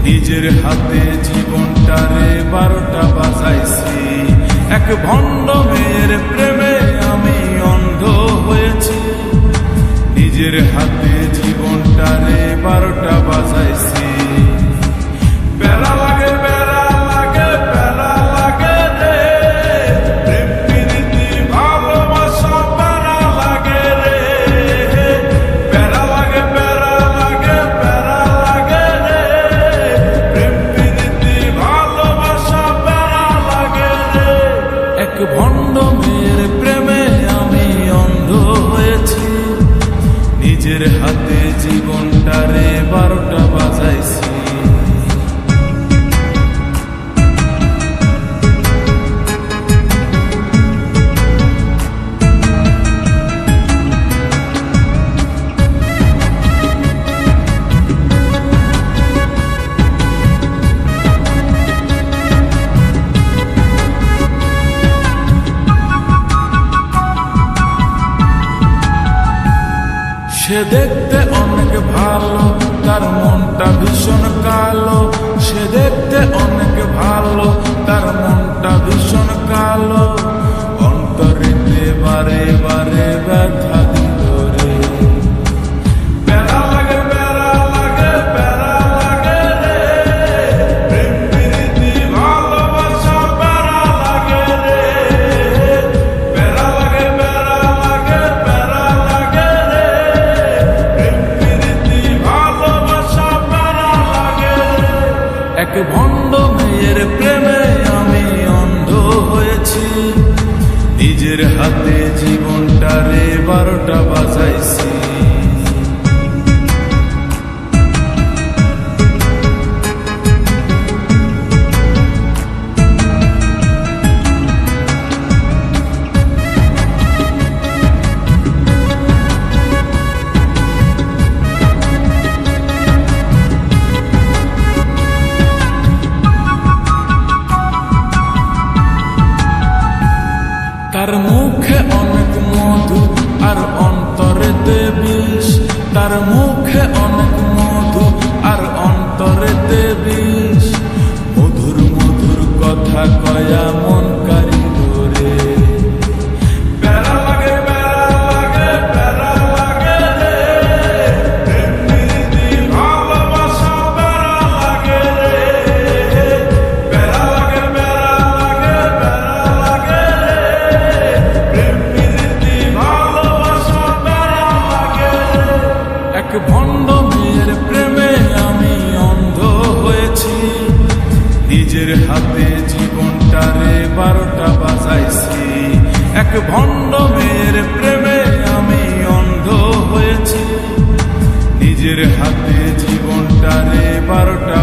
নিজের হাতে জীবনটারে 12টা বাজাইছি। এক ভণ্ড মেয়ের প্রেমে আমি অন্ধ হয়েছি। নিজের হাতে জীবনটারে 12টা বাজাইছি। প্যারা লাগে প্যারা লাগে প্যারা লাগে রে, প্রেম প্রীতি ভালোবাসা প্যারা লাগে রে। প্যারা লাগে প্যারা লাগে প্যারা লাগে রে, প্রেম প্রীতি ভালোবাসা প্যারা লাগে রে। এক ভণ্ড মেয়ের প্রেমে আমি অন্ধ হয়েছি। নিজের হাতে জীবনটারে 12টা বাজাইছি। সে দেখতে অনেক ভালো, তার মনটা ভীষণ কালো। সে দেখতে অনেক ভালো, তার মনটা ভীষণ কালো। অন্তরেতে বারে বারে ব্যথা দিল রে। প্যারা লাগে প্যারা লাগে প্যারা লাগে রে, প্রেম প্রীতি ভালোবাসা প্যারা লাগে রে। প্যারা লাগে প্যারা লাগে প্যারা লাগে রে, এক ভণ্ড মেয়ের প্রেমে আমি অন্ধ হয়েছি। নিজের হাতে জীবনটারে 12টা বাজাইছি। তার মুখে অনেক মধু আর অন্তরেতে বিষ। তার মুখে অনেক মধু আর অন্তরেতে বিষ। মধুর মধুর কথা কয়া মন কারিল রে। প্যারা লাগে প্যারা লাগে প্যারা লাগে রে, প্রেম প্রীতি ভালোবাসা প্যারা লাগে রে। প্যারা লাগে প্যারা লাগে প্যারা লাগে রে, প্রেম প্রীতি ভালোবাসা প্যারা লাগে রে। এক ভণ্ড মেয়ের প্রেমে আমি অন্ধ হয়েছি। নিজের হাতে জীবনটারে 12টা বাজাইছি। এক ভণ্ড মেয়ের প্রেমে আমি অন্ধ হয়েছি। নিজের হাতে জীবনটারে 12টা